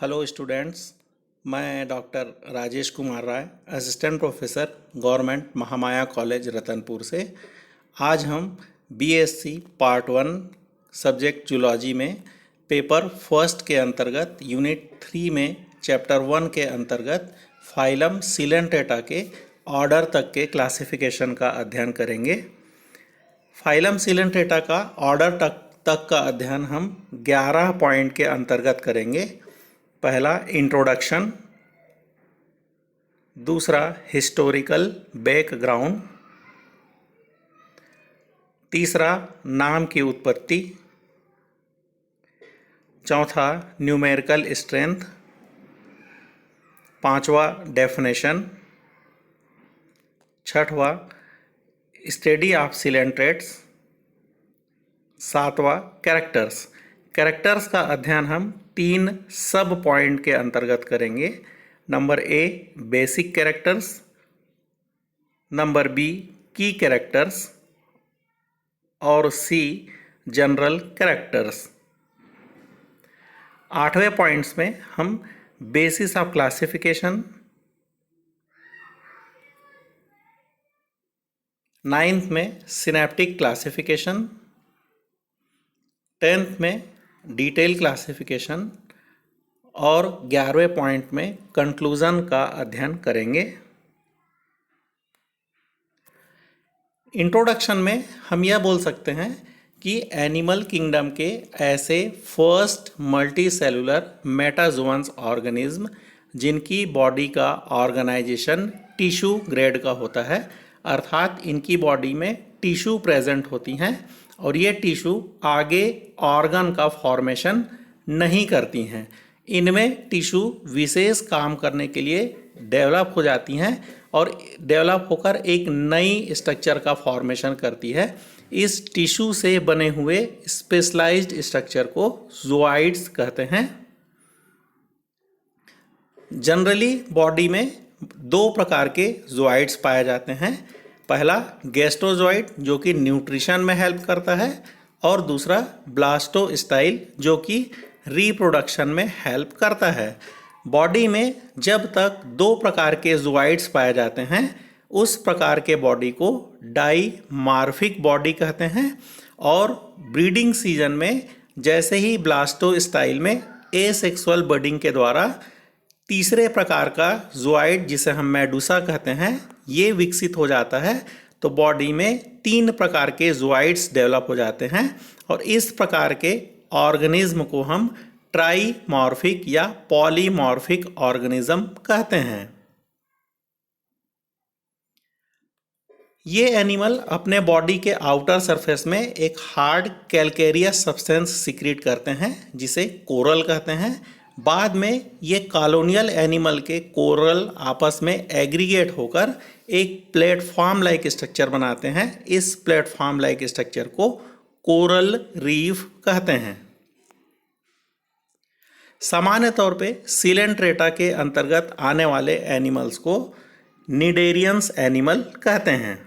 Hello students. मैं doctor Rajesh Kumar Rai, assistant professor government Mahamaya college Ratanpur से। आज हम बीएससी पार्ट 1 सब्जेक्ट जूलॉजी में पेपर फर्स्ट के अंतर्गत यूनिट 3 में चैप्टर 1 के अंतर्गत फाइलम सिलेंट्रेटा के ऑर्डर तक के क्लासिफिकेशन का अध्ययन करेंगे। फाइलम सिलेंट्रेटा का ऑर्डर तक का अध्ययन हम 11 पॉइंट के अंतर्गत करेंगे। पहला इंट्रोडक्शन, दूसरा हिस्टोरिकल बैकग्राउंड, तीसरा नाम की उत्पत्ति, चौथा न्यूमेरिकल स्ट्रेंथ, पांचवा डेफिनेशन, छठवा स्टडी ऑफ सिलेंट्रेट्स, सातवां कैरेक्टर्स का अध्ययन हम 3 सब पॉइंट के अंतर्गत करेंगे। Number A basic characters, number B key characters और सी जनरल कैरेक्टर्स। 8वें पॉइंट्स में हम बेसिस ऑफ क्लासिफिकेशन, 9th में सिनेप्टिक क्लासिफिकेशन, 10th में डिटेल क्लासिफिकेशन और 11वें पॉइंट में कंक्लूजन का अध्ययन करेंगे। इंट्रोडक्शन में हम यह बोल सकते हैं कि एनिमल किंगडम के ऐसे फर्स्ट मल्टी सेलुलर मेटाजोअन्स ऑर्गेनिज्म जिनकी बॉडी का ऑर्गेनाइजेशन टिश्यू ग्रेड का होता है, अर्थात इनकी बॉडी में टिश्यू प्रेजेंट होती हैं और ये टिश्यू आगे ऑर्गन का फॉर्मेशन नहीं करती हैं। इनमें टिश्यू विशेष काम करने के लिए डेवलप हो जाती हैं और डेवलप होकर एक नई स्ट्रक्चर का फॉर्मेशन करती है। इस टिश्यू से बने हुए स्पेशलाइज्ड स्ट्रक्चर को ज़ूआइड्स कहते हैं। जनरली बॉडी में 2 प्रकार के ज़ूआइड्स पाए जाते हैं। पहला गैस्ट्रोजोइड जो कि न्यूट्रिशन में हेल्प करता है और दूसरा ब्लास्टोस्टाइल जो कि रिप्रोडक्शन में हेल्प करता है। बॉडी में जब तक 2 प्रकार के ज़ूआइड्स पाए जाते हैं उस प्रकार के बॉडी को डाईमॉर्फिक बॉडी कहते हैं और ब्रीडिंग सीजन में जैसे ही ब्लास्टोस्टाइल में एसेक्सुअल बडिंग के द्वारा तीसरे प्रकार का ज़ूआइड जिसे हम मेडुसा कहते हैं ये विकसित हो जाता है तो बॉडी में 3 प्रकार के ज़ूआइड्स डेवलप हो जाते हैं और इस प्रकार के ऑर्गेनिज्म को हम ट्राईमॉर्फिक या पॉलीमॉर्फिक ऑर्गेनिज्म कहते हैं। ये एनिमल अपने बॉडी के आउटर सरफेस में एक हार्ड कैल्केरियस सब्सटेंस सिक्रीट करते हैं जिसे कोरल कहते हैं। बाद में ये कॉलोनियल एनिमल के कोरल आपस में एग्रीगेट होकर एक प्लेटफॉर्म लाइक स्ट्रक्चर बनाते हैं। इस प्लेटफॉर्म लाइक स्ट्रक्चर को कोरल रीफ कहते हैं। सामान्य तौर पे सिलेंट्रेटा के अंतर्गत आने वाले एनिमल्स को निडेरियंस एनिमल कहते हैं।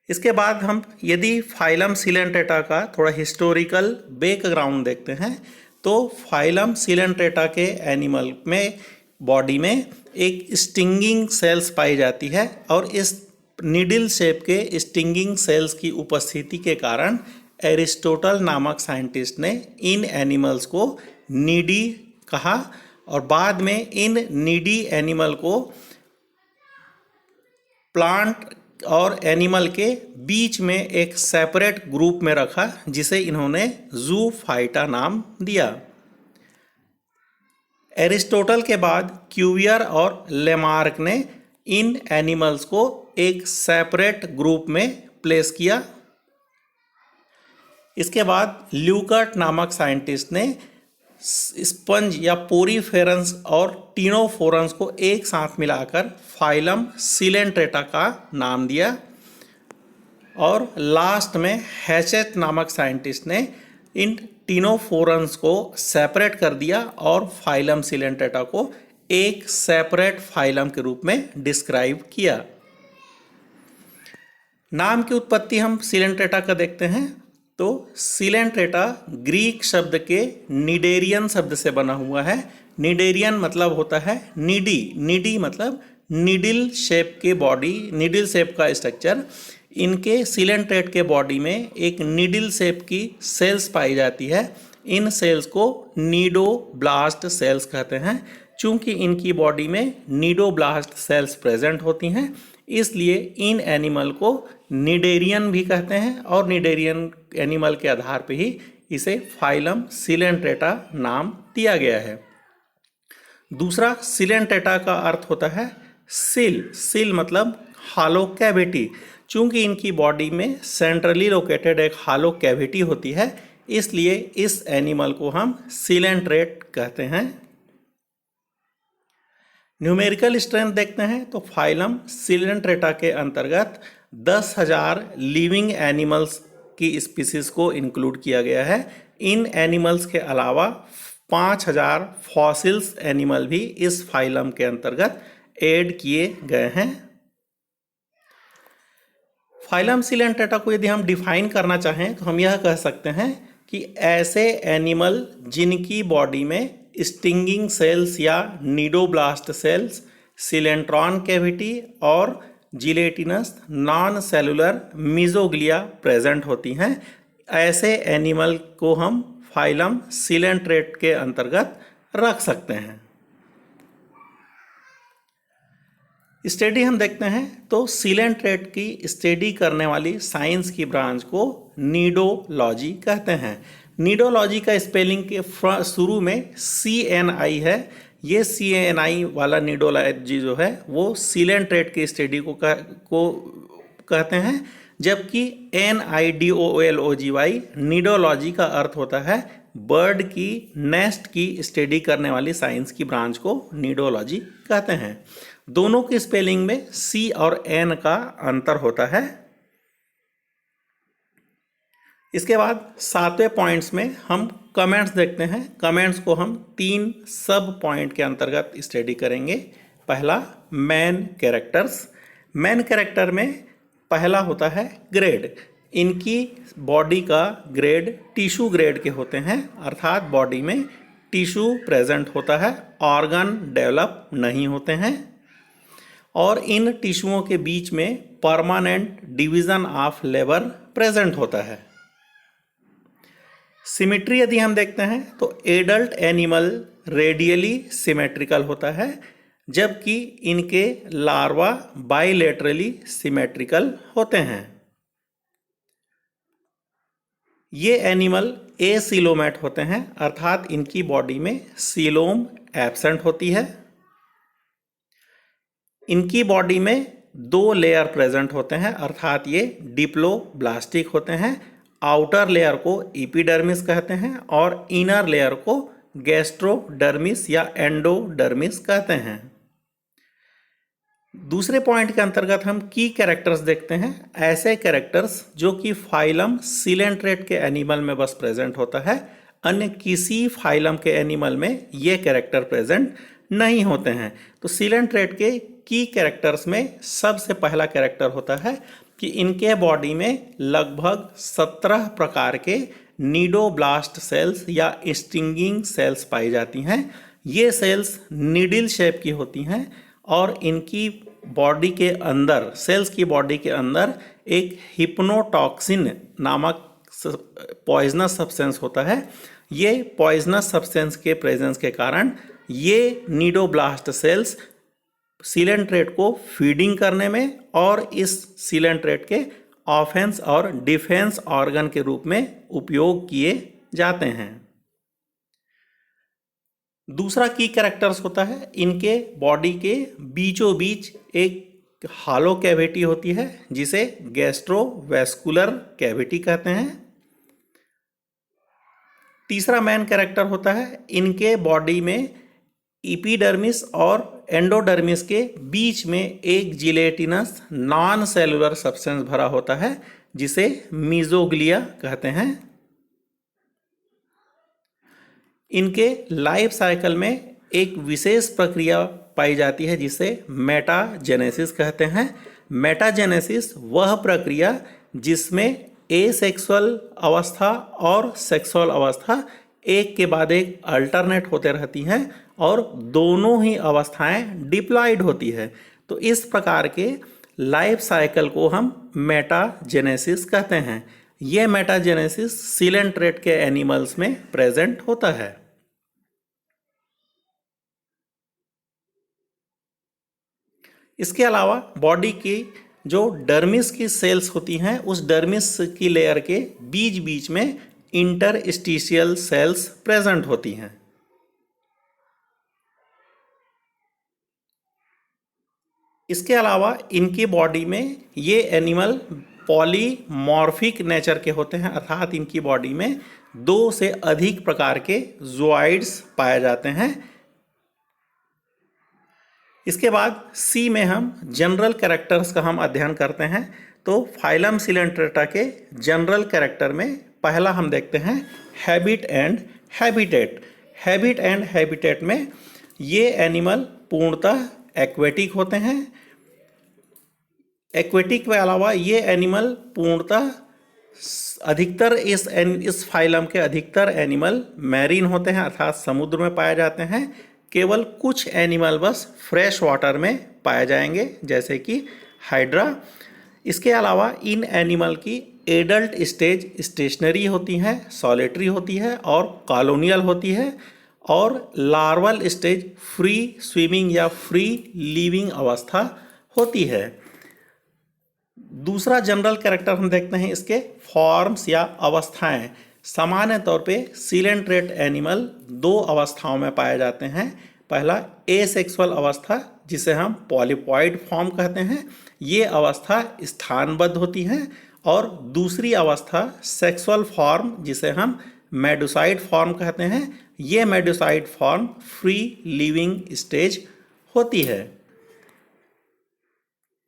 इसके बाद हम यदि फाइलम सिलेंट्रेटा का थोड़ा हिस्टोरिकल बैकग्राउंड देखते हैं तो फाइलम सिलेंट्रेटा के एनिमल में बॉडी में एक स्टिंगिंग सेल्स पाई जाती है और इस नीडल शेप के स्टिंगिंग सेल्स की उपस्थिति के कारण एरिस्टोटल नामक साइंटिस्ट ने इन एनिमल्स को नीडी कहा और बाद में इन नीडी एनिमल को प्लांट और एनिमल के बीच में एक सेपरेट ग्रुप में रखा जिसे इन्होंने ज़ूफाइटा नाम दिया। एरिस्टोटल के बाद क्यूवियर और लेमार्क ने इन एनिमल्स को एक सेपरेट ग्रुप में प्लेस किया। इसके बाद ल्यूकर्ट नामक साइंटिस्ट ने स्पंज या पोरीफेरंस और टीनोफोरंस को एक साथ मिलाकर फाइलम सिलेंट्रेटा का नाम दिया और लास्ट में हैचेट नामक साइंटिस्ट ने इन टीनोफोरंस को सेपरेट कर दिया और फाइलम सिलेंट्रेटा को एक सेपरेट फाइलम के रूप में डिस्क्राइब किया। नाम की उत्पत्ति हम सिलेंट्रेटा का देखते हैं तो सिलेंट्रेटा ग्रीक शब्द के निडेरियन शब्द से बना हुआ है। निडेरियन मतलब होता है नीडी, नीडी मतलब निडिल शेप के बॉडी, निडिल शेप का स्ट्रक्चर। इनके सिलेंट्रेट के बॉडी में एक निडिल शेप की सेल्स पाई जाती है। इन सेल्स को नीडोब्लास्ट सेल्स कहते हैं। चूंकि इनकी बॉडी में नीडोब्लास्ट सेल्स प्रेजेंट होती हैं, इसलिए इन एनिमल को निडेरियन भी कहते हैं और निडेरियन एनिमल के आधार पर ही इसे फाइलम सिलेंट्रेटा नाम दिया गया है। दूसरा, सिलेंट्रेटा का अर्थ होता है सिल। सिल मतलब हालो कैविटी। चूंकि इनकी बॉडी में सेंट्रली लोकेटेड एक हालो कैविटी होती है, इसलिए इस एनिमल को हम सिलेंट्रेट कहते हैं। न्यूमेरिकल स्ट्रेंथ देखते हैं तो फाइलम सिलेंट्रेटा के अंतर्गत 10,000 लिविंग एनिमल्स की स्पीसीज को इंक्लूड किया गया है। इन एनिमल्स के अलावा 5,000 फॉसिल्स एनिमल भी इस फाइलम के अंतर्गत ऐड किए गए हैं। फाइलम सिलेंट्रेटा को यदि हम डिफाइन करना चाहें तो हम यह कह सकते हैं कि ऐसे एनिमल जिनकी बॉडी में स्टिंगिंग सेल्स या नीडोब्लास्ट सेल्स, सिलेंट्रॉन कैविटी और gelatinous non cellular mesoglea present होती हैं, ऐसे एनिमल को हम फाइलम सिलेंट्रेट के अंतर्गत रख सकते हैं। स्टडी हम देखते हैं तो सिलेंट्रेट की स्टडी करने वाली साइंस की ब्रांच को नीडोलॉजी कहते हैं। नीडोलॉजी का स्पेलिंग के शुरू में CNI है। ये CNI वाला नीडोलॉजी जो है वो सिलेंट्रेट की स्टडी को कहते हैं, जबकि NIDOLOGY नीडोलॉजी का अर्थ होता है बर्ड की नेस्ट की स्टडी करने वाली साइंस की ब्रांच को नीडोलॉजी कहते हैं। दोनों की स्पेलिंग में C और N का अंतर होता है। इसके बाद 7वें पॉइंट्स में हम कमेंट्स देखते हैं। कमेंट्स को हम 3 सब पॉइंट के अंतर्गत स्टडी करेंगे। पहला, मेन कैरेक्टर्स। मेन कैरेक्टर में पहला होता है ग्रेड। इनकी बॉडी का ग्रेड टिश्यू ग्रेड के होते हैं, अर्थात बॉडी में टिश्यू प्रेजेंट होता है, ऑर्गन डेवलप नहीं होते हैं और इन टिश्यूओं के बीच में permanent division of labour present होता है। सिमेट्री यदि हम देखते हैं तो एडल्ट एनिमल रेडियली सिमेट्रिकल होता है, जबकि इनके लार्वा बाइलेटरली सिमेट्रिकल होते हैं। ये एनिमल एसिलोमेट होते हैं, अर्थात इनकी बॉडी में सीलोम एब्सेंट होती है। इनकी बॉडी में 2 लेयर प्रेजेंट होते हैं, अर्थात ये डिप्लोब्लास्टिक होते हैं। आउटर लेयर को एपिडर्मिस कहते हैं और इनर लेयर को गैस्ट्रोडर्मिस या एंडोडर्मिस कहते हैं। दूसरे पॉइंट के अंतर्गत हम की कैरेक्टर्स देखते हैं। ऐसे कैरेक्टर्स जो कि फाइलम सिलेंट्रेट के एनिमल में बस प्रेजेंट होता है, अन्य किसी फाइलम के एनिमल में ये कैरेक्टर प्रेजेंट नहीं होते हैं। तो सिलेंट्रेट के की कैरेक्टर्स में सबसे पहला कैरेक्टर होता है कि इनके बॉडी में लगभग 17 प्रकार के नीडोब्लास्ट सेल्स या स्टिंगिंग सेल्स पाई जाती हैं। ये सेल्स नीडल शेप की होती हैं और इनकी बॉडी के अंदर, सेल्स की बॉडी के अंदर एक हिप्नोटॉक्सिन नामक पॉइजनस सब्सटेंस होता है। ये पॉइजनस सब्सटेंस के प्रेजेंस के कारण ये नीडोब्लास्ट सेल्स सिलेंट्रेट को फीडिंग करने में और इस सिलेंट्रेट के ऑफेंस और डिफेंस ऑर्गन के रूप में उपयोग किए जाते हैं। दूसरा की कैरेक्टर्स होता है, इनके बॉडी के बीचों बीच एक हालो कैविटी होती है जिसे गैस्ट्रोवेस्कुलर कैविटी कहते हैं। तीसरा मेन कैरेक्टर होता है, इनके बॉडी में एपिडर्मिस और एंडोडर्मिस के बीच में एक जिलेटिनस नॉन सेलुलर सब्सटेंस भरा होता है जिसे मीजोग्लिया कहते हैं। इनके लाइफ साइकिल में एक विशेष प्रक्रिया पाई जाती है जिसे मेटाजेनेसिस कहते हैं। मेटाजेनेसिस वह प्रक्रिया जिसमें एसेक्सुअल अवस्था और सेक्सुअल अवस्था एक के बाद एक अल्टरनेट होते रहती हैं और दोनों ही अवस्थाएं डिप्लॉयड होती है। तो इस प्रकार के लाइफ साइकिल को हम मेटाजेनेसिस कहते हैं। यह मेटाजेनेसिस सिलेंट्रेट के एनिमल्स में प्रेजेंट होता है। इसके अलावा बॉडी की जो डर्मिस की सेल्स होती हैं, उस डर्मिस की लेयर के बीच बीच में इंटरस्टिशियल सेल्स प्रेजेंट होती हैं। इसके अलावा इनकी बॉडी में ये एनिमल पॉलीमॉर्फिक नेचर के होते हैं, अर्थात इनकी बॉडी में 2 से अधिक प्रकार के ज़ूऑइड्स पाए जाते हैं। इसके बाद सी में हम जनरल कैरेक्टर्स का हम अध्ययन करते हैं। तो फाइलम सिलेंट्रेटा के जनरल कैरेक्टर में पहला हम देखते हैं habit and habitat. Habit and habitat में ये एनिमल पूर्णतः एक्वेटिक होते हैं। एक्वेटिक के अलावा ये एनिमल पूर्णतः अधिकतर इस फाइलम के अधिकतर एनिमल मैरीन होते हैं, अर्थात समुद्र में पाए जाते हैं। केवल कुछ एनिमल बस फ्रेश वाटर में पाए जाएंगे, जैसे कि हाइड्रा। इसके अलावा इन एनिमल की एडल्ट स्टेज स्टेशनरी होती है, सॉलिटरी होती है और कॉलोनियल होती है, और लार्वल स्टेज फ्री स्विमिंग या फ्री लिविंग अवस्था होती है। दूसरा जनरल कैरेक्टर हम देखते हैं इसके फॉर्म्स या अवस्थाएं। सामान्य तौर पे सिलेंट्रेट एनिमल 2 अवस्थाओं में पाए जाते हैं। पहला एसेक्सुअल अवस्था, जिसे हम पॉलीपॉइड फॉर्म कहते हैं, ये अवस्था स्थानबद्ध होती है, और दूसरी अवस्था सेक्सुअल फॉर्म, जिसे हम मेडुसाइड फॉर्म कहते हैं, ये मेडुसाइड फॉर्म फ्री लिविंग स्टेज होती है।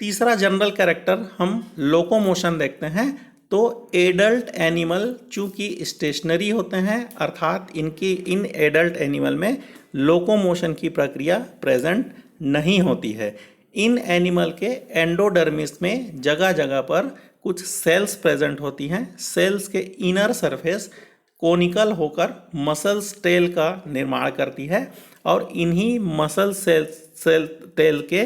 तीसरा जनरल कैरेक्टर हम लोकोमोशन देखते हैं। तो एडल्ट एनिमल चूँकि स्टेशनरी होते हैं, अर्थात इन एडल्ट एनिमल में लोकोमोशन की प्रक्रिया प्रेजेंट नहीं होती है। इन एनिमल के एंडोडर्मिस में जगह जगह पर कुछ सेल्स प्रेजेंट होती हैं। सेल्स के इनर सरफेस कोनिकल होकर मसल्स टेल का निर्माण करती है, और इन्हीं मसल सेल टेल के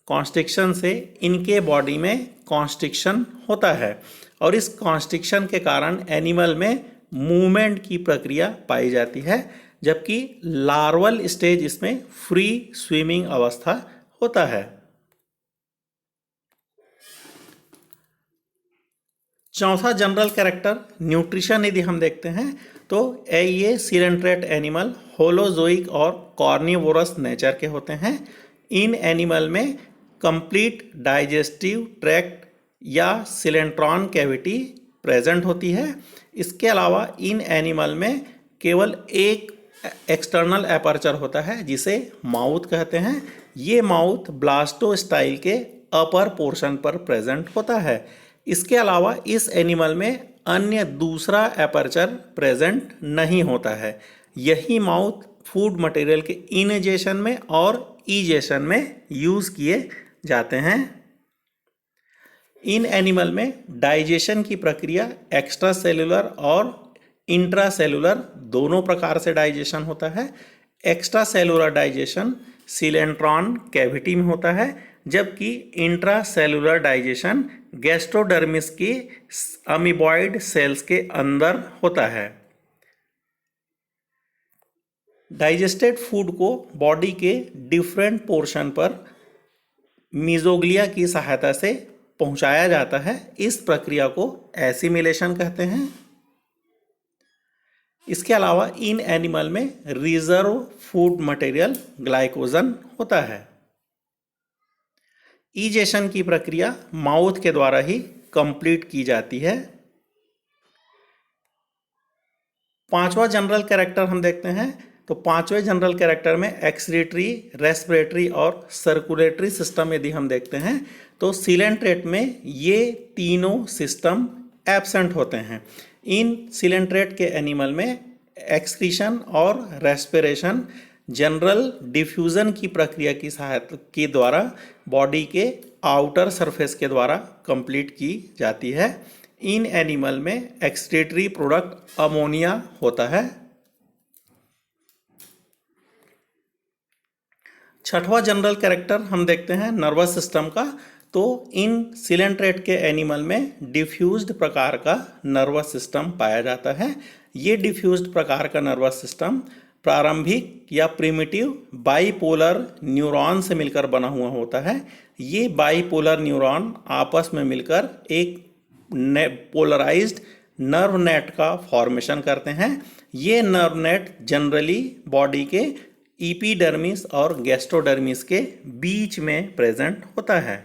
कॉन्स्ट्रिक्शन से इनके बॉडी में कॉन्स्ट्रिक्शन होता है, और इस कॉन्स्ट्रिक्शन के कारण एनिमल में मूवमेंट की प्रक्रिया पाई जाती है, जबकि लार्वल स्टेज इसमें फ्री स्विमिंग अवस्था होता है। चौथा जनरल कैरेक्टर न्यूट्रिशन यदि हम देखते हैं, तो ये सिलेंट्रेट एनिमल होलोजोइक और कॉर्निवोरस नेचर के होते हैं। इन एनिमल में कंप्लीट डाइजेस्टिव ट्रैक्ट या सिलेंट्रॉन कैविटी प्रेजेंट होती है। इसके अलावा इन एनिमल में केवल एक एक्सटर्नल एपर्चर होता है, जिसे माउथ कहते हैं। ये माउथ ब्लास्टोस्टाइल के अपर पोर्शन पर प्रेजेंट होता है। इसके अलावा इस एनिमल में अन्य दूसरा एपर्चर प्रेजेंट नहीं होता है। यही माउथ फूड मटेरियल के इनजेशन में और ईजेशन में यूज़ किए जाते हैं। इन एनिमल में डाइजेशन की प्रक्रिया एक्स्ट्रा सेलुलर और इंट्रा सेलुलर दोनों प्रकार से डाइजेशन होता है। एक्स्ट्रा सेलुलर डाइजेशन सिलेंट्रॉन कैविटी में होता है, जबकि इंट्रा सेलुलर डाइजेशन गैस्ट्रोडर्मिस की अमीबॉइड सेल्स के अंदर होता है। डाइजेस्टेड फूड को बॉडी के डिफरेंट पोर्शन पर मीजोग्लिया की सहायता से पहुंचाया जाता है। इस प्रक्रिया को एसिमिलेशन कहते हैं। इसके अलावा इन एनिमल में रिजर्व फूड मटेरियल ग्लाइकोजन होता है। ईजेशन की प्रक्रिया माउथ के द्वारा ही कंप्लीट की जाती है। पांचवा जनरल कैरेक्टर हम देखते हैं, तो पांचवें जनरल कैरेक्टर में एक्सक्रीटरी, रेस्पिरेटरी और सर्कुलेटरी सिस्टम यदि हम देखते हैं, तो सिलेंट्रेट में ये तीनों सिस्टम एब्सेंट होते हैं। इन सिलेंट्रेट के एनिमल में एक्सक्रीशन और रेस्पिरेशन जनरल डिफ्यूज़न की प्रक्रिया की सहायता के द्वारा बॉडी के आउटर सरफेस के द्वारा कंप्लीट की जाती है। इन एनिमल में एक्सक्रीटरी प्रोडक्ट अमोनिया होता है। छठवां जनरल कैरेक्टर हम देखते हैं नर्वस सिस्टम का। तो इन सिलेंट्रेट के एनिमल में डिफ्यूज्ड प्रकार का नर्वस सिस्टम पाया जाता है। ये डिफ्यूज्ड प्रकार का नर्वस सिस्टम प्रारंभिक या प्रिमिटिव बाइपोलर न्यूरॉन से मिलकर बना हुआ होता है। ये बाइपोलर न्यूरॉन आपस में मिलकर एक पोलराइज्ड नर्व नेट का फॉर्मेशन करते हैं। ये नर्व नेट जनरली बॉडी के एपिडर्मिस और गैस्ट्रोडर्मिस के बीच में प्रेजेंट होता है।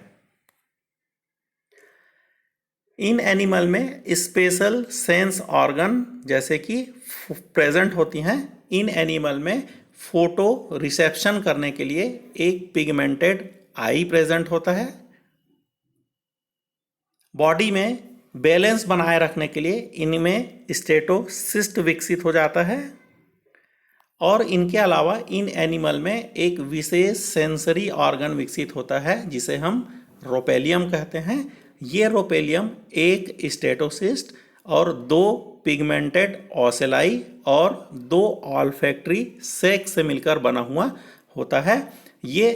इन एनिमल में स्पेशल सेंस ऑर्गन जैसे कि प्रेजेंट होती हैं। इन एनिमल में फोटो रिसेप्शन करने के लिए एक पिगमेंटेड आई प्रेजेंट होता है। बॉडी में बैलेंस बनाए रखने के लिए इनमें स्टेटोसिस्ट विकसित हो जाता है। और इनके अलावा इन एनिमल में एक विशेष सेंसरी ऑर्गन विकसित होता है जिसे हम रोपेलियम कहते हैं। ये रोपेलियम एक स्टेटोसिस्ट और 2 पिगमेंटेड ओसेलाई और 2 ऑल्फैक्टरी सैक से मिलकर बना हुआ होता है। ये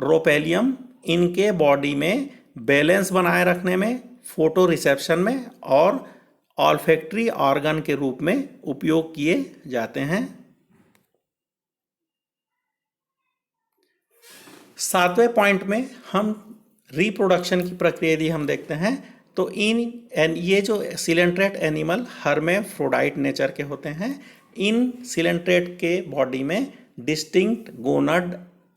रोपेलियम इनके बॉडी में बैलेंस बनाए रखने में, फोटो रिसेप्शन में और ऑल्फैक्टरी ऑर्गन के रूप में उपयोग किए जाते हैं। 7वें पॉइंट में हम रिप्रोडक्शन की प्रक्रिया यदि हम देखते हैं तो ये जो सिलेंट्रेट एनिमल हर्मेफ्रोडाइट नेचर के होते हैं। इन सिलेंट्रेट के बॉडी में डिस्टिंक्ट गोनड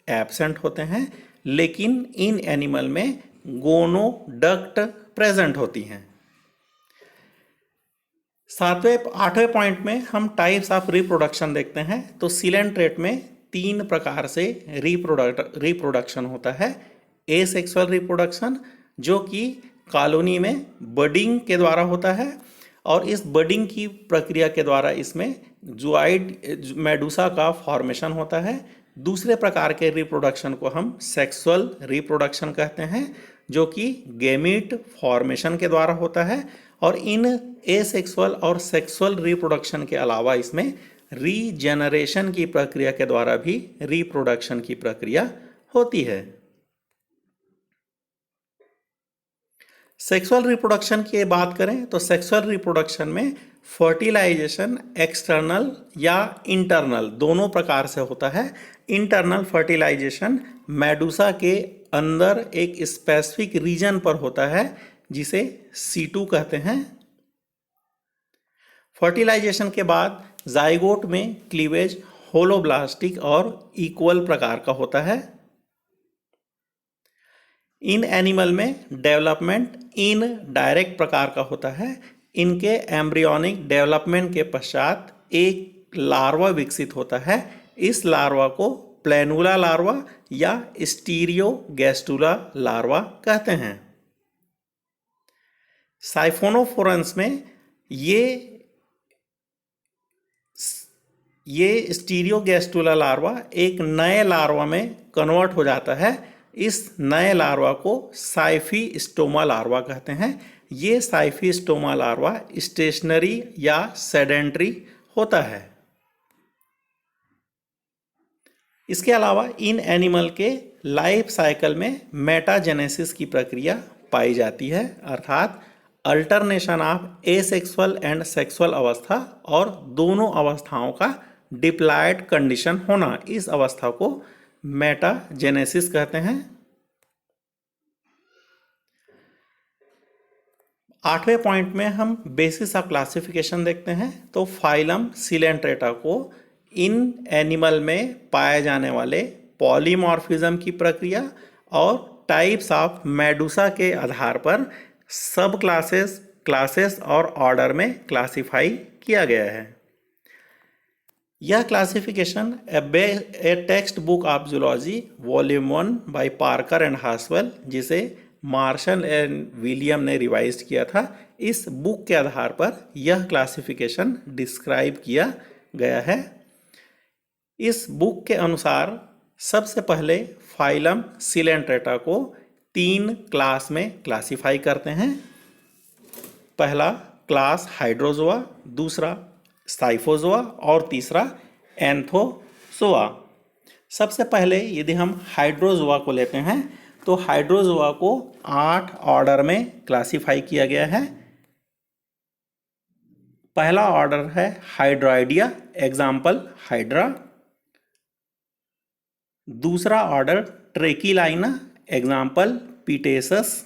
एब्सेंट होते हैं, लेकिन इन एनिमल में गोनोडक्ट प्रेजेंट होती हैं। 8वें पॉइंट में हम टाइप्स ऑफ रिप्रोडक्शन देखते हैं। तो सिलेंट्रेट में 3 प्रकार से रिप्रोडक्शन होता है। एसेक्सुअल रिप्रोडक्शन जो कि कॉलोनी में बडिंग के द्वारा होता है और इस बडिंग की प्रक्रिया के द्वारा इसमें ज़ूआइड मेडुसा का फॉर्मेशन होता है। दूसरे प्रकार के रिप्रोडक्शन को हम सेक्सुअल रिप्रोडक्शन कहते हैं जो कि गैमीट फॉर्मेशन के द्वारा होता है। और इन एसेक्सुअल और सेक्सुअल रिप्रोडक्शन के अलावा इसमें रीजेनरेशन की प्रक्रिया के द्वारा भी रिप्रोडक्शन की प्रक्रिया होती है। सेक्सुअल रिप्रोडक्शन की बात करें तो सेक्सुअल रिप्रोडक्शन में फर्टिलाइजेशन एक्सटर्नल या इंटरनल दोनों प्रकार से होता है। इंटरनल फर्टिलाइजेशन मेडुसा के अंदर एक स्पेसिफिक रीजन पर होता है जिसे C2 कहते हैं। फर्टिलाइजेशन के बाद जाइगोट में क्लीवेज होलोब्लास्टिक और इक्वल प्रकार का होता है। इन एनिमल में डेवलपमेंट इन डायरेक्ट प्रकार का होता है। इनके एम्ब्रियोनिक डेवलपमेंट के पश्चात एक लार्वा विकसित होता है। इस लार्वा को प्लेनुला लार्वा या स्टीरियोगैस्टुला लार्वा कहते हैं। साइफोनोफोरन्स में ये स्टीरियोगैस्टुला लार्वा एक नए लार्वा में कन्वर्ट हो जाता है। इस नए लार्वा को साइफिस्टोमा लार्वा कहते हैं। ये साइफिस्टोमा लार्वा स्टेशनरी या सेडेंट्री होता है। इसके अलावा इन एनिमल के लाइफ साइकिल में मेटाजेनेसिस की प्रक्रिया पाई जाती है, अर्थात alternation of asexual and sexual अवस्था और दोनों अवस्थाओं का डिप्लॉयड कंडीशन होना, इस अवस्था को मेटाजेनेसिस कहते हैं। 8वें पॉइंट में हम बेसिस ऑफ क्लासिफिकेशन देखते हैं। तो फाइलम सिलेंट्रेटा को इन एनिमल में पाए जाने वाले पॉलीमॉर्फिज्म की प्रक्रिया और टाइप्स ऑफ मेडुसा के आधार पर सब क्लासेस और ऑर्डर में क्लासिफाई किया गया है। यह classification a text book of zoology volume 1 by Parker and Haswell, जिसे मार्शल एंड विलियम ने रिवाइज किया था, इस बुक के आधार पर यह क्लासिफिकेशन डिस्क्राइब किया गया है। इस बुक के अनुसार सबसे पहले फाइलम सिलेंट्रेटा को 3 क्लास में क्लासिफाई करते हैं। पहला क्लास हाइड्रोजोआ, दूसरा साइफोजोआ और तीसरा एंथोजोआ। सबसे पहले यदि हम हाइड्रोजोआ को लेते हैं तो हाइड्रोजोआ को 8 ऑर्डर में क्लासिफाई किया गया है। पहला ऑर्डर है हाइड्रॉइडिया, एग्जाम्पल हाइड्रा। दूसरा ऑर्डर ट्रेकिलाइना, एग्जाम्पल पीटेसस।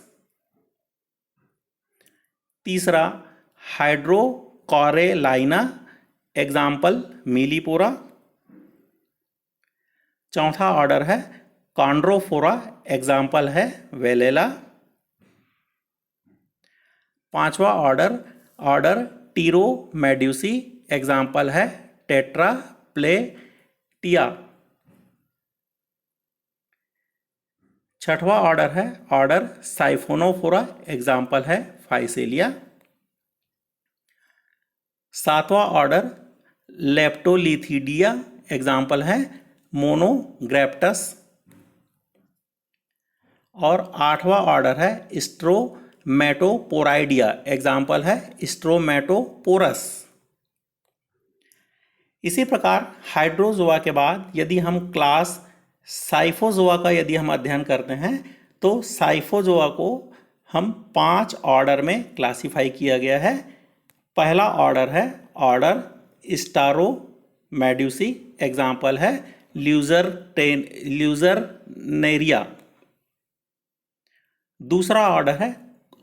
तीसरा हाइड्रोकॉरेलाइना, एग्जाम्पल मीलीपोरा। चौथा ऑर्डर है कॉन्ड्रोफोरा, एग्जाम्पल है वेलेला। पांचवा ऑर्डर टीरोमेड्यूसी, एग्जाम्पल है टेट्राप्लेटिया। छठवां ऑर्डर है ऑर्डर साइफोनोफोरा, एग्जाम्पल है फाइसेलिया। सातवां ऑर्डर लेप्टोलिथिडिया, एग्जाम्पल है मोनोग्रैप्टस। और आठवां ऑर्डर है स्ट्रोमेटोपोराइडिया, एग्जाम्पल है स्ट्रोमेटोपोरस। इसी प्रकार हाइड्रोजोआ के बाद यदि हम क्लास साइफोजोआ का यदि हम अध्ययन करते हैं तो साइफोजोआ को हम 5 ऑर्डर में क्लासिफाई किया गया है। पहला ऑर्डर है ऑर्डर स्टारोमेड्यूसी, एग्जाम्पल है ल्यूजरनेरिया। दूसरा ऑर्डर है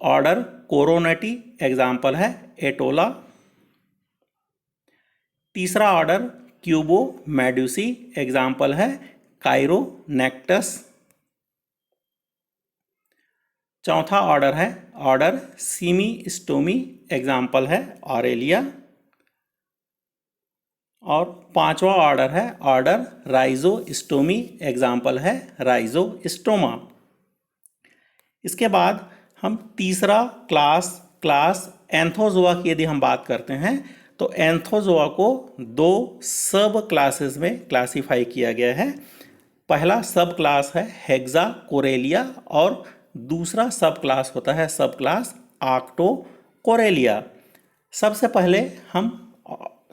ऑर्डर कोरोनेटी, एग्जाम्पल है एटोला। तीसरा ऑर्डर क्यूबोमेड्यूसी, एग्जाम्पल है काइरोनेक्टस। चौथा ऑर्डर है ऑर्डर सीमीस्टोमी, एग्जाम्पल है ऑरेलिया। और पांचवा ऑर्डर है ऑर्डर राइजोस्टोमी, एग्जाम्पल है राइजोस्टोमा। इसके बाद हम तीसरा क्लास एंथोजोआ की यदि हम बात करते हैं तो एंथोजोआ को 2 सब क्लासेस में क्लासिफाई किया गया है। पहला सब क्लास है हेक्साकोरेलिया और दूसरा सब क्लास होता है सब क्लास आर्क्टोकोरेलिया। सबसे पहले हम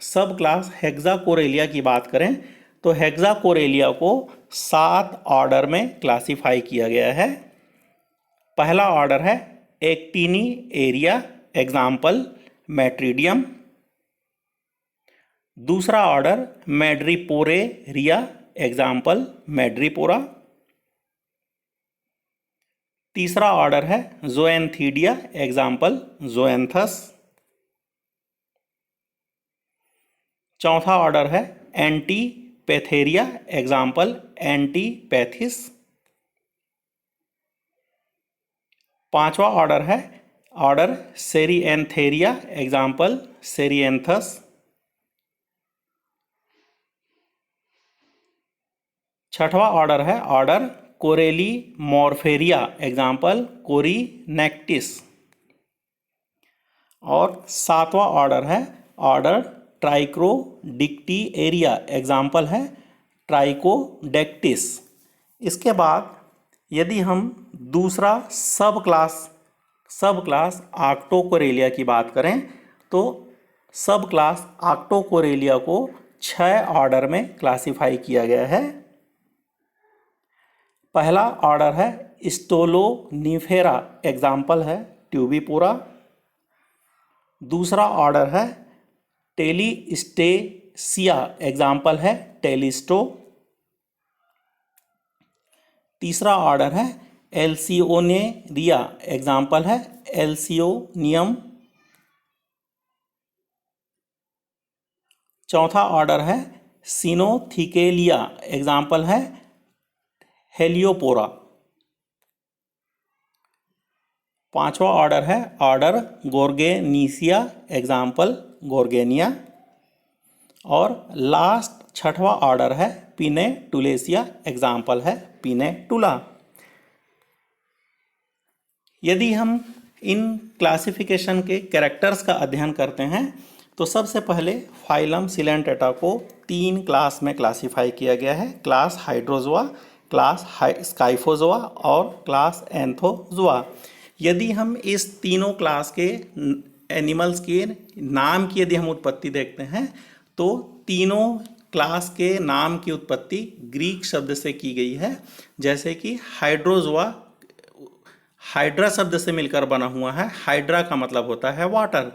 सब क्लास हेक्साकोरेलिया की बात करें तो हेक्साकोरेलिया को 7 ऑर्डर में क्लासिफाई किया गया है। पहला ऑर्डर है एक्टिनिएरिया, एग्जाम्पल मैट्रीडियम। दूसरा ऑर्डर मैड्रिपोरेरिया, एग्जाम्पल मैड्रिपोरा। तीसरा ऑर्डर है जोएंथीडिया, एग्जाम्पल जोएंथस। चौथा ऑर्डर है एंटीपैथेरिया, एग्जाम्पल एंटीपैथिस। पांचवा ऑर्डर है ऑर्डर सेरिएंथेरिया, एग्जाम्पल सेरिएंथस। छठवां ऑर्डर है ऑर्डर कोरेलीमॉर्फेरिया, एग्जाम्पल कोरिनेक्टिस। और सातवां ऑर्डर है ऑर्डर ट्राइक्रोडिक्टिएरिया, एग्जाम्पल है ट्राइकोडेक्टिस। इसके बाद यदि हम दूसरा सब क्लास आर्क्टोकोरेलिया की बात करें तो सब क्लास आर्क्टोकोरेलिया को 6 ऑर्डर में क्लासिफाई किया गया है। पहला ऑर्डर है स्टोलोनिफेरा, एग्जाम्पल है ट्यूबिपोरा। दूसरा ऑर्डर है टेलिस्टेसिया, एग्जाम्पल है टेलिस्टो। तीसरा ऑर्डर है एल्सियोनेरिया, एग्जाम्पल है एल्सियोनियम। चौथा ऑर्डर है सिनोथिकेलिया, एग्जाम्पल है हेलियोपोरा। पांचवा ऑर्डर है ऑर्डर गोर्गेनिसिया, एग्जाम्पल गोर्गेनिया। और लास्ट छठवां ऑर्डर है पिनेटुलेसिया, एग्जाम्पल है पिनेटुला। यदि हम इन क्लासिफिकेशन के कैरेक्टर्स का अध्ययन करते हैं तो सबसे पहले फाइलम सिलेंटेटा को 3 क्लास में क्लासिफाई किया गया है, क्लास हाइड्रोजोआ, क्लास स्काइफोजोआ और क्लास एंथोजोआ। यदि हम इस तीनों क्लास के एनिमल्स के नाम की यदि हम उत्पत्ति देखते हैं तो तीनों क्लास के नाम की उत्पत्ति ग्रीक शब्द से की गई है। जैसे कि हाइड्रोजोआ हाइड्रा शब्द से मिलकर बना हुआ है। हाइड्रा का मतलब होता है वाटर।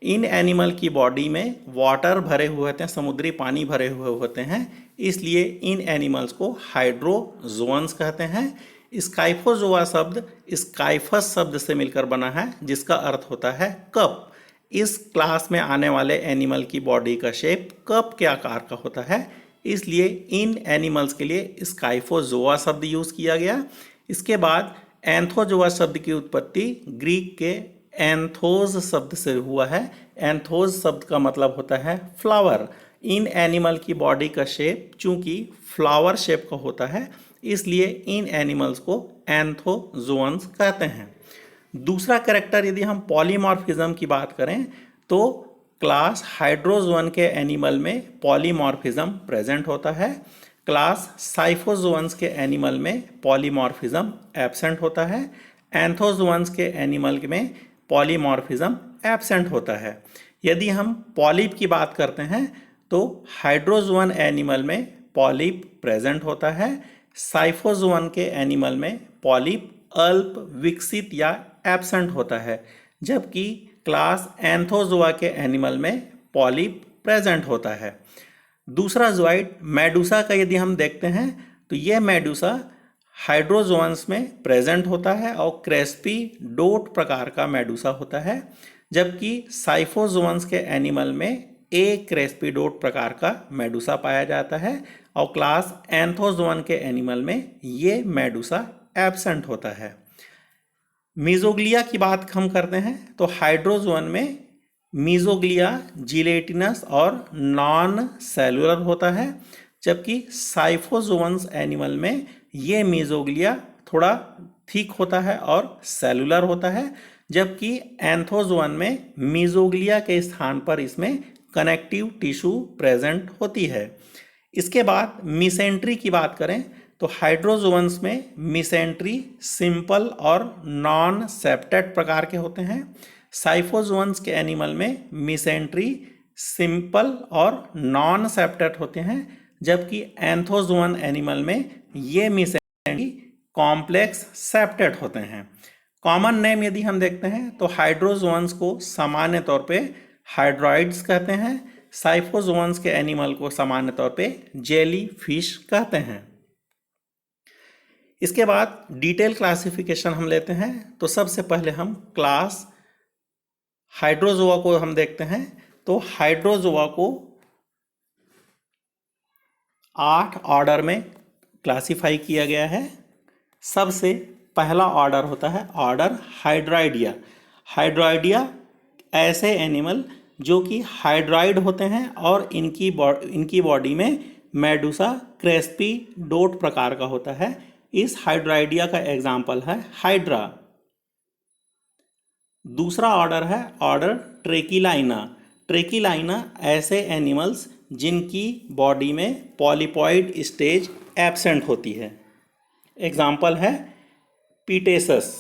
इन एनिमल की बॉडी में वाटर भरे हुए होते हैं, समुद्री पानी भरे हुए होते हैं, इसलिए इन एनिमल्स को हाइड्रोजोअन्स कहते हैं। स्काइफोजोआ शब्द स्काइफस शब्द से मिलकर बना है, जिसका अर्थ होता है कप। इस क्लास में आने वाले एनिमल की बॉडी का शेप कप के आकार का होता है, इसलिए इन एनिमल्स के लिए स्काइफोजोआ शब्द यूज़ किया गया। इसके बाद एंथोजोआ शब्द की उत्पत्ति ग्रीक के एंथोज शब्द से हुआ है। एंथोज शब्द का मतलब होता है फ्लावर। इन एनिमल की बॉडी का शेप चूंकि फ्लावर शेप का होता है, इसलिए इन एनिमल्स को एंथोजोअन्स कहते हैं। दूसरा कैरेक्टर यदि हम पॉलीमॉर्फिज्म की बात करें तो क्लास हाइड्रोजोअन के एनिमल में पॉलीमॉर्फिज्म प्रेजेंट होता है। क्लास साइफोजोअन्स के एनिमल में पॉलीमॉर्फिज्म एब्सेंट होता है। एंथोजोअन्स के एनिमल में पॉलीमॉर्फिज्म एब्सेंट होता है। यदि हम पॉलिप की बात करते हैं तो हाइड्रोजोअन एनिमल में पॉलिप प्रेजेंट होता है। साइफोजोअन के एनिमल में पॉलिप अल्प विकसित या एब्सेंट होता है, जबकि क्लास एंथोजोआ के एनिमल में पॉलिप प्रेजेंट होता है। दूसरा ज़ोइड मेडूसा का यदि हम देखते हैं तो यह मेडूसा हाइड्रोजोअन्स में प्रेजेंट होता है और क्रेस्पी डोट प्रकार का मेडूसा होता है, जबकि साइफोजोअन्स के एनिमल में एक क्रेस्पी डोट प्रकार का मेडूसा पाया जाता है और क्लास एंथोजोअन के एनिमल में ये मेडूसा एब्सेंट होता है। मीजोग्लिया की बात हम करते हैं तो हाइड्रोजोअन में मीजोग्लिया जिलेटिनस और नॉन सेलुलर होता है, जबकि साइफोजोअन्स एनिमल में ये मीजोग्लिया थोड़ा थिक होता है और सेलुलर होता है, जबकि एंथोजोअन में मीजोग्लिया के स्थान पर इसमें कनेक्टिव टिश्यू प्रेजेंट होती है। इसके बाद मिसेंट्री की बात करें तो हाइड्रोजोअन्स में मिसेंट्री सिंपल और नॉन सेप्टेड प्रकार के होते हैं। साइफोजोअन्स के एनिमल में मिसेंट्री सिंपल और नॉन सेप्टेड होते हैं, जबकि एंथोजोअन एनिमल में ये मिसेंट्री कॉम्प्लेक्स सेप्टेड होते हैं। कॉमन नेम यदि हम देखते हैं तो हाइड्रोजोअन्स को सामान्य तौर पे हाइड्रॉइड्स कहते हैं। साइफोजोअन्स के एनिमल को सामान्य तौर पे जेली फिश कहते हैं। इसके बाद डिटेल क्लासिफिकेशन हम लेते हैं तो सबसे पहले हम क्लास हाइड्रोजोआ को हम देखते हैं तो हाइड्रोजोआ को 8 ऑर्डर में क्लासिफाई किया गया है। सबसे पहला ऑर्डर होता है ऑर्डर हाइड्राइडिया। हाइड्राइडिया ऐसे एनिमल जो कि हाइड्राइड होते हैं और इनकी बॉडी में मेडूसा क्रेस्पी डोट प्रकार का होता है। इस हाइड्राइडिया का एग्जाम्पल है हाइड्रा। दूसरा ऑर्डर है ऑर्डर ट्रेकिलाइना। ट्रेकिलाइना ऐसे एनिमल्स जिनकी बॉडी में पॉलीपॉइड स्टेज एब्सेंट होती है। एग्जाम्पल है पीटेसस।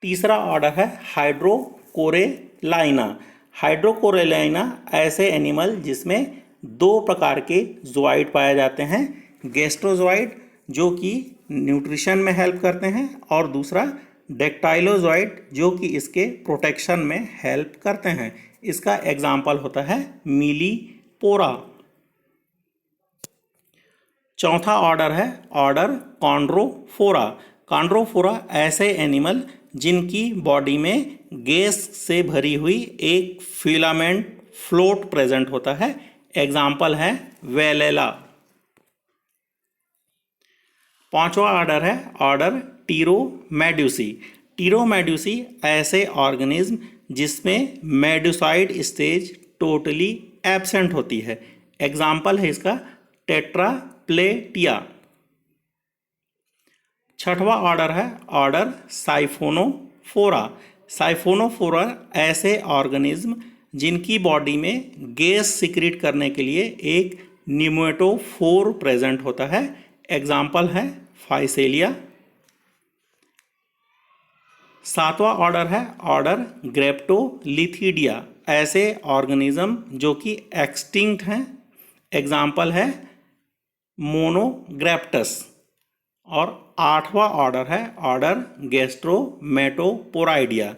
तीसरा ऑर्डर है हाइड्रोकोरेलाइना। हाइड्रोकोरेलाइना ऐसे एनिमल जिसमें 2 प्रकार के ज़ोइड पाए जाते हैं, गैस्ट्रोजोइड जो कि न्यूट्रिशन में हेल्प करते हैं और दूसरा डेक्टाइलोजोइड जो कि इसके प्रोटेक्शन में हेल्प करते हैं। इसका एग्जाम्पल होता है मिलीपोरा। चौथा ऑर्डर है ऑर्डर कॉन्ड्रोफोरा। कॉन्ड्रोफोरा ऐसे एनिमल जिनकी बॉडी में गैस से भरी हुई एक फिलामेंट फ्लोट प्रेजेंट होता है। एग्जाम्पल है वेलेला। पांचवा ऑर्डर है ऑर्डर टीरोमेड्यूसी। टीरोमेड्यूसी ऐसे ऑर्गेनिज्म जिसमें मेडुसाइड स्टेज टोटली एब्सेंट होती है। एग्जाम्पल है इसका टेट्राप्लेटिया। छठवां ऑर्डर है ऑर्डर साइफोनोफोरा। साइफोनोफोरा ऐसे ऑर्गेनिज्म जिनकी बॉडी में गैस सिक्रीट करने के लिए एक न्यूमेटोफोर प्रेजेंट होता है। एग्जाम्पल है फाइसेलिया। सातवां ऑर्डर है ऑर्डर ग्रेप्टोलिथिडिया, ऐसे ऑर्गेनिज्म जो कि एक्सटिंक्ट हैं। एग्जाम्पल है मोनोग्रेप्टस। और आठवां ऑर्डर है ऑर्डर गैस्ट्रोमेटोपोराइडिया,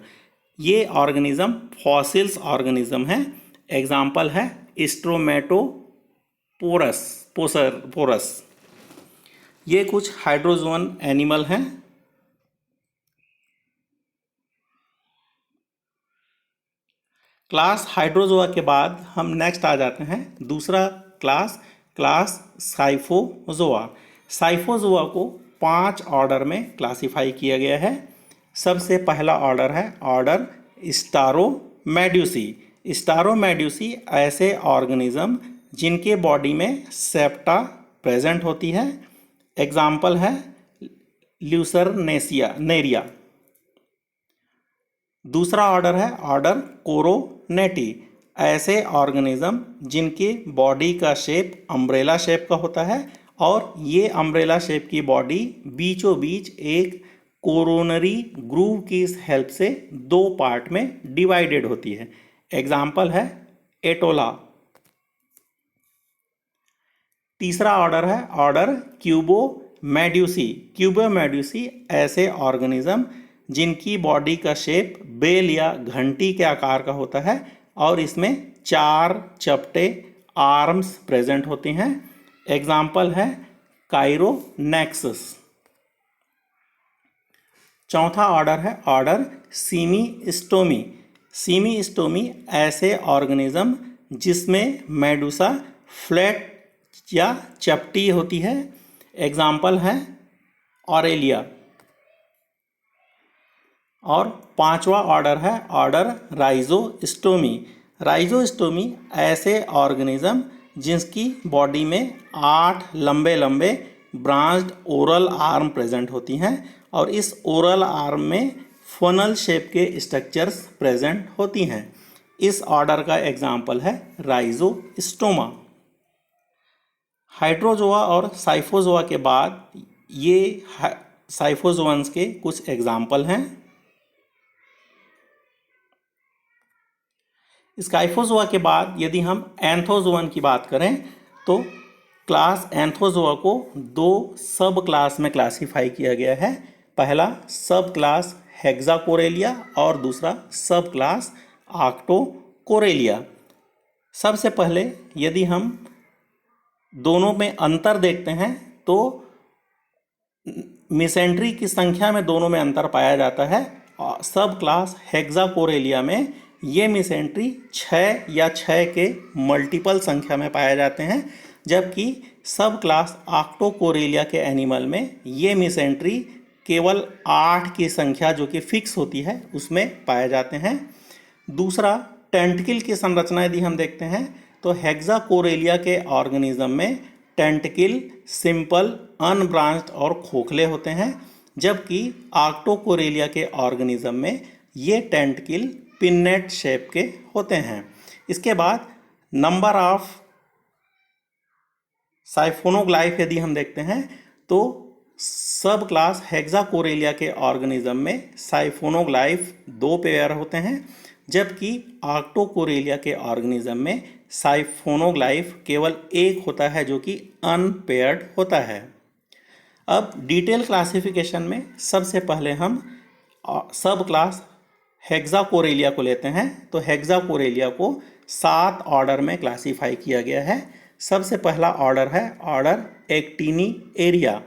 ये ऑर्गेनिज्म फॉसिल्स ऑर्गेनिज्म है। एग्जाम्पल है पोरस। ये कुछ हाइड्रोजोअन एनिमल हैं। क्लास हाइड्रोजोआ के बाद हम नेक्स्ट आ जाते हैं दूसरा क्लास साइफोजोआ। साइफोजोआ को 5 ऑर्डर में क्लासिफाई किया गया है। सबसे पहला ऑर्डर है ऑर्डर स्टारोमेड्यूसी। स्टारोमेड्यूसी ऐसे ऑर्गेनिज्म जिनके बॉडी में सेप्टा प्रेजेंट होती है। एग्जाम्पल है ल्यूसरनेरिया। दूसरा ऑर्डर है ऑर्डर कोरोनेटी, ऐसे ऑर्गेनिज्म जिनके बॉडी का शेप अम्ब्रेला शेप का होता है और ये अम्ब्रेला शेप की बॉडी बीचों बीच एक कोरोनरी ग्रूव की हेल्प से 2 पार्ट में डिवाइडेड होती है। एग्जाम्पल है एटोला। तीसरा ऑर्डर है ऑर्डर क्यूबोमेड्यूसी। क्यूबोमेड्यूसी ऐसे ऑर्गेनिज्म जिनकी बॉडी का शेप बेल या घंटी के आकार का होता है और इसमें 4 चपटे आर्म्स प्रेजेंट होती हैं। एग्जाम्पल है काइरोनेक्सस। चौथा ऑर्डर है ऑर्डर सीमीस्टोमी। सीमीस्टोमी ऐसे ऑर्गेनिज्म जिसमें मेडुसा फ्लैट या चपटी होती है। एग्जाम्पल है ऑरेलिया। और पांचवा ऑर्डर है ऑर्डर राइजोस्टोमी। राइजोस्टोमी ऐसे ऑर्गेनिज्म जिसकी बॉडी में 8 लंबे लंबे ब्रांच्ड ओरल आर्म प्रेजेंट होती हैं और इस ओरल आर्म में फनल शेप के स्ट्रक्चर्स प्रेजेंट होती हैं। इस ऑर्डर का एग्जाम्पल है राइजोस्टोमा। हाइड्रोजोआ और साइफोजोआ के बाद ये साइफोजोअन्स के कुछ एग्जाम्पल हैं। स्काइफोजोआ के बाद यदि हम एंथोजोअन की बात करें तो क्लास एंथोजोआ को 2 सब क्लास में क्लासिफाई किया गया है। पहला सब क्लास हेक्साकोरेलिया और दूसरा सब क्लास ऑक्टोकोरेलिया। सबसे पहले यदि हम दोनों में अंतर देखते हैं तो मिसेंट्री की संख्या में दोनों में अंतर पाया जाता है। सब क्लास हेक्साकोरेलिया में ये मिसेंट्री 6 या 6 के मल्टीपल संख्या में पाए जाते हैं, जबकि सब क्लास ऑक्टोकोरेलिया के एनिमल में ये मिसेंट्री केवल 8 की संख्या जो कि फिक्स होती है उसमें पाए जाते हैं। दूसरा टेंटकिल की संरचना यदि हम देखते हैं तो हेक्साकोरेलिया के ऑर्गेनिज्म में टेंटकिल सिंपल अनब्रांच्ड और खोखले होते हैं, जबकि ऑक्टोकोरेलिया के ऑर्गेनिज्म में ये टेंटकिल पिन्नेट शेप के होते हैं। इसके बाद नंबर ऑफ साइफोनोग्लाइफ यदि हम देखते हैं तो सब क्लास हेक्साकोरेलिया के ऑर्गेनिज्म में साइफोनोग्लाइफ 2 पेयर होते हैं, जबकि ऑक्टोकोरेलिया के ऑर्गेनिज्म में साइफोनोग्लाइफ केवल 1 होता है जो कि अनपेयर्ड होता है। अब डिटेल क्लासिफिकेशन में सबसे पहले हम सब क्लास हेक्साकोरेलिया को लेते हैं। तो हेक्साकोरेलिया को 7 ऑर्डर में क्लासिफाई किया गया है। सबसे पहला ऑर्डर है ऑर्डर एक्टिनिएरिया।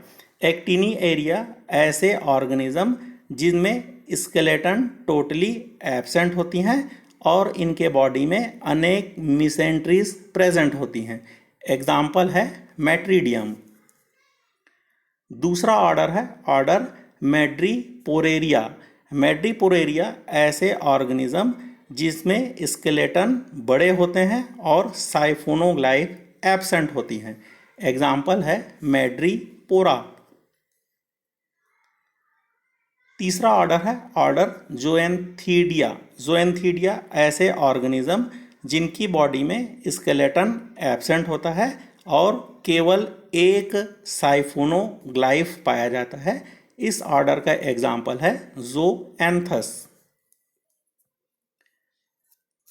एक्टिनिएरिया ऐसे ऑर्गेनिज्म जिनमें स्केलेटन टोटली एब्सेंट होती हैं और इनके बॉडी में अनेक मिसेंट्रीज प्रेजेंट होती हैं। एग्जाम्पल है मैट्रीडियम। दूसरा ऑर्डर है ऑर्डर मैड्रीपोरेरिया। मैड्रीपोरेरिया ऐसे ऑर्गेनिज्म जिसमें स्केलेटन बड़े होते हैं और साइफोनोग्लाइफ एब्सेंट होती हैं। एग्जाम्पल है मैड्रीपोरा। तीसरा ऑर्डर है ऑर्डर जोएंथीडिया। जोएंथीडिया ऐसे ऑर्गेनिज्म जिनकी बॉडी में स्केलेटन एब्सेंट होता है और केवल एक साइफोनोग्लाइफ पाया जाता है। इस ऑर्डर का एग्जाम्पल है ज़ोएंथस।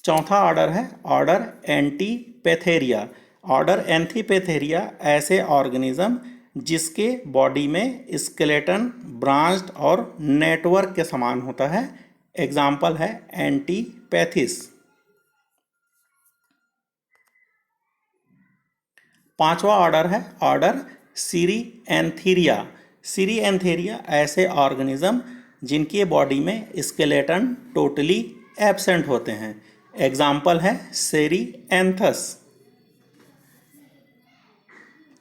चौथा ऑर्डर है ऑर्डर एंटीपैथेरिया। ऑर्डर एंटीपैथेरिया ऐसे ऑर्गेनिज्म जिसके बॉडी में स्केलेटन ब्रांच्ड और नेटवर्क के समान होता है। एग्जाम्पल है एंटीपैथिस। पांचवा ऑर्डर है ऑर्डर सीरिएंथेरिया। सीरिएंथेरिया ऐसे ऑर्गेनिज्म जिनके बॉडी में स्केलेटन टोटली एब्सेंट होते हैं। एग्जाम्पल है सेरिएंथस।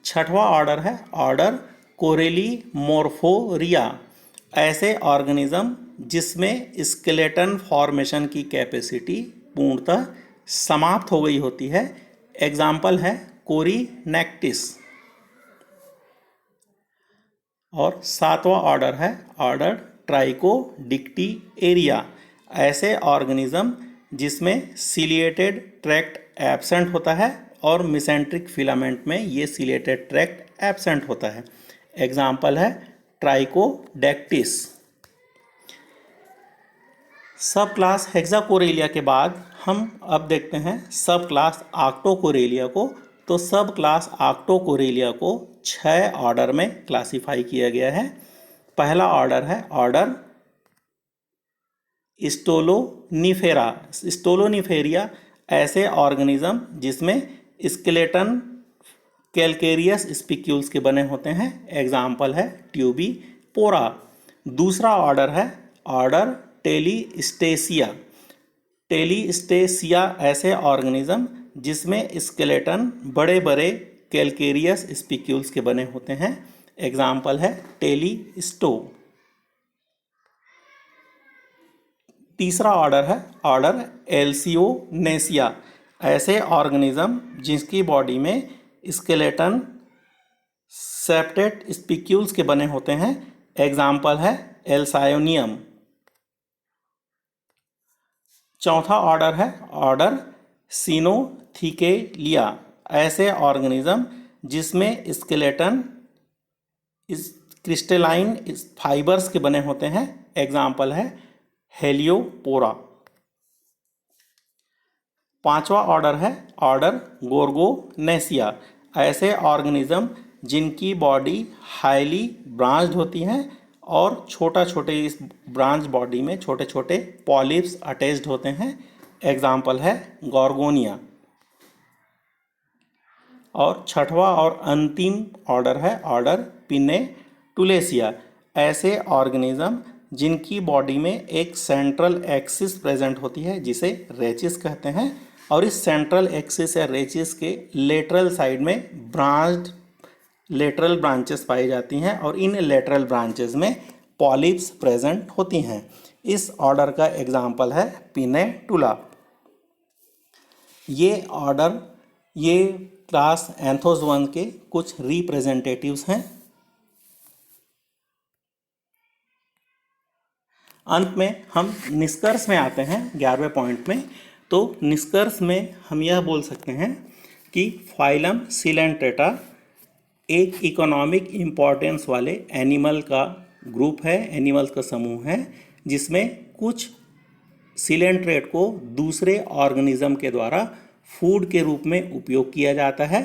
छठवां ऑर्डर है ऑर्डर कोरेलीमोर्फोरिया। ऐसे ऑर्गेनिज्म जिसमें स्केलेटन फॉर्मेशन की कैपेसिटी पूर्णतः समाप्त हो गई होती है। एग्जाम्पल है कोरिनेक्टिस। और सातवां ऑर्डर है ऑर्डर ट्राइकोडिक्टिएरिया। ऐसे ऑर्गेनिज्म जिसमें सिलिएटेड ट्रैक्ट एब्सेंट होता है और मिसेंट्रिक फिलामेंट में ये सिलिएटेड ट्रैक्ट एब्सेंट होता है। एग्जाम्पल है ट्राइकोडेक्टिस। सब क्लास हेक्साकोरेलिया के बाद हम अब देखते हैं सब क्लास ऑक्टोकोरेलिया को। तो सब क्लास ऑक्टोकोरेलिया को 6 ऑर्डर में क्लासिफाई किया गया है। पहला ऑर्डर है ऑर्डर स्टोलोनिफेरा। स्टोलोनिफेरिया ऐसे ऑर्गेनिज्म जिसमें स्केलेटन कैलकेरियस स्पिक्यूल्स के बने होते हैं। एग्जाम्पल है ट्यूबिपोरा। दूसरा ऑर्डर है ऑर्डर टेलिस्टेसिया। टेलिस्टेसिया ऐसे ऑर्गेनिज्म जिसमें स्केलेटन बड़े बड़े कैलकेरियस स्पिक्यूल्स के बने होते हैं। एग्जाम्पल है टेलिस्टो। तीसरा ऑर्डर है ऑर्डर एल्सियोनेसिया। ऐसे ऑर्गेनिज्म जिसकी बॉडी में स्केलेटन सेप्टेट स्पिक्यूल्स के बने होते हैं। एग्जाम्पल है एल्सायोनियम। चौथा ऑर्डर है ऑर्डर सिनोथिकेलिया। ऐसे ऑर्गेनिज्म जिसमें स्केलेटन क्रिस्टलाइन फाइबर्स के बने होते हैं। एग्जाम्पल है हेलियोपोरा। पांचवा ऑर्डर है ऑर्डर गोर्गोनेसिया। ऐसे ऑर्गेनिज्म जिनकी बॉडी हाईली ब्रांच्ड होती हैं और छोटे इस ब्रांच बॉडी में छोटे छोटे पॉलिप्स अटैच्ड होते हैं। एग्जाम्पल है गॉर्गोनिया। और छठवां और अंतिम ऑर्डर है ऑर्डर पिनेटुलेसिया। ऐसे ऑर्गेनिज्म जिनकी बॉडी में एक सेंट्रल एक्सिस प्रेजेंट होती है जिसे रेचिस कहते हैं और इस सेंट्रल एक्सिस या रेचिस के लेटरल साइड में ब्रांच्ड लेटरल ब्रांचेस पाई जाती हैं और इन लेटरल ब्रांचेस में पॉलिप्स प्रेजेंट होती हैं। इस ऑर्डर का एग्जाम्पल है पिनेटुला। ये क्लास एंथोजोअन के कुछ रिप्रेजेंटेटिव्स हैं। अंत में हम निष्कर्ष में आते हैं 11वें पॉइंट में। तो निष्कर्ष में हम यह बोल सकते हैं कि फाइलम सिलेंट्रेटा एक इकोनॉमिक इम्पॉर्टेंस वाले एनिमल का ग्रुप है, एनिमल्स का समूह है जिसमें कुछ सिलेंट्रेट को दूसरे ऑर्गेनिज्म के द्वारा फूड के रूप में उपयोग किया जाता है।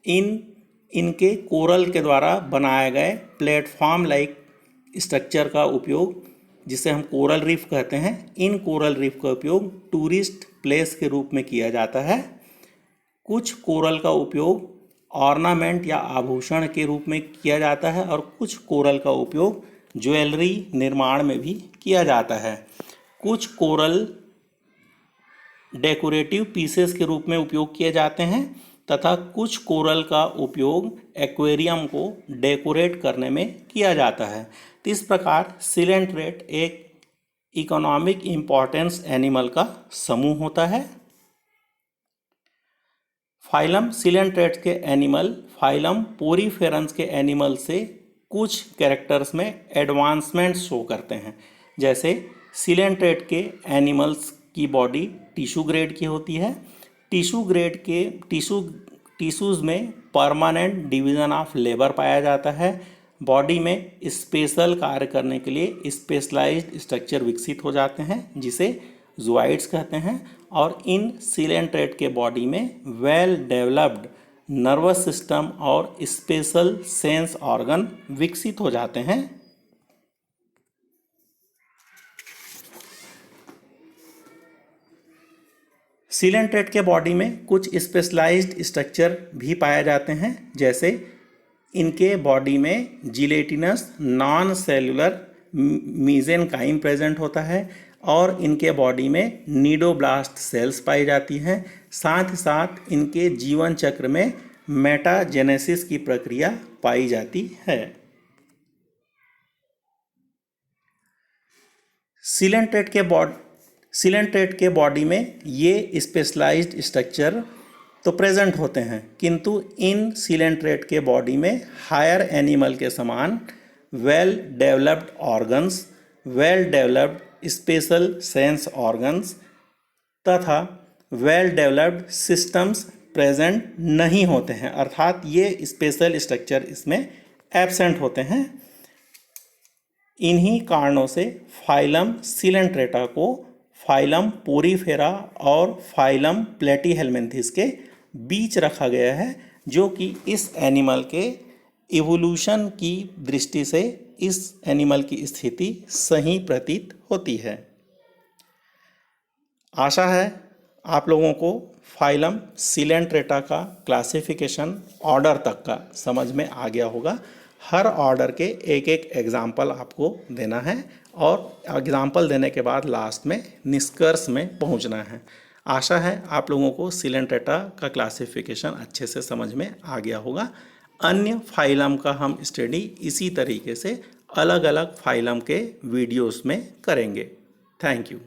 इनके कोरल के द्वारा बनाए गए प्लेटफॉर्म लाइक स्ट्रक्चर का उपयोग जिसे हम कोरल रीफ कहते हैं, इन कोरल रीफ का उपयोग टूरिस्ट प्लेस के रूप में किया जाता है। कुछ कोरल का उपयोग ऑर्नामेंट या आभूषण के रूप में किया जाता है और कुछ कोरल का उपयोग ज्वेलरी निर्माण में भी किया जाता है। कुछ कोरल डेकोरेटिव पीसेस के रूप में उपयोग किए जाते हैं तथा कुछ कोरल का उपयोग एक्वेरियम को डेकोरेट करने में किया जाता है। तो इस प्रकार सिलेंट्रेट एक इकोनॉमिक इम्पॉर्टेंस एनिमल का समूह होता है। फाइलम सिलेंट्रेट के एनिमल फाइलम पोरीफेरंस के एनिमल से कुछ कैरेक्टर्स में एडवांसमेंट शो करते हैं। जैसे सिलेंट्रेट के एनिमल्स की बॉडी टिश्यू ग्रेड की होती है। टिश्यू ग्रेड के टिश्यूज़ में परमानेंट डिवीज़न ऑफ लेबर पाया जाता है। बॉडी में स्पेशल कार्य करने के लिए स्पेशलाइज्ड स्ट्रक्चर विकसित हो जाते हैं जिसे ज़ूआइड्स कहते हैं। और इन सीलेंट्रेट के बॉडी में वेल डेवलप्ड नर्वस सिस्टम और स्पेशल सेंस ऑर्गन विकसित हो जाते हैं। सीलेंट्रेट के बॉडी में कुछ स्पेशलाइज्ड स्ट्रक्चर भी पाए जाते हैं, जैसे इनके बॉडी में जिलेटिनस नॉन सेलुलर मीजेनकाइम प्रेजेंट होता है और इनके बॉडी में नीडोब्लास्ट सेल्स पाई जाती हैं। साथ ही साथ इनके जीवन चक्र में मेटाजेनेसिस की प्रक्रिया पाई जाती है। सीलेंट्रेट के बॉडी में ये स्पेशलाइज्ड स्ट्रक्चर तो प्रेजेंट होते हैं, किंतु इन सीलेंट्रेट के बॉडी में हायर एनिमल के समान well developed organs, well developed special sense organs तथा वेल डेवलप्ड सिस्टम्स प्रेजेंट नहीं होते हैं, अर्थात ये स्पेशल स्ट्रक्चर इसमें एब्सेंट होते हैं। इन्हीं कारणों से फाइलम सीलेंट्रेटा को फाइलम पोरीफेरा और फाइलम प्लेटीहेल्मिन्थिस के बीच रखा गया है, जो कि इस एनिमल के इवोल्यूशन की दृष्टि से इस एनिमल की स्थिति सही प्रतीत होती है। आशा है आप लोगों को फाइलम सीलेंट्रेटा का क्लासिफिकेशन ऑर्डर तक का समझ में आ गया होगा। हर ऑर्डर के एक एक एग्जाम्पल आपको देना है और एग्जाम्पल देने के बाद लास्ट में निष्कर्ष में पहुंचना है। आशा है आप लोगों को सीलेंट्रेटा का क्लासिफिकेशन अच्छे से समझ में आ गया होगा। अन्य फाइलम का हम स्टडी इसी तरीके से अलग अलग फाइलम के वीडियोस में करेंगे। Thank you.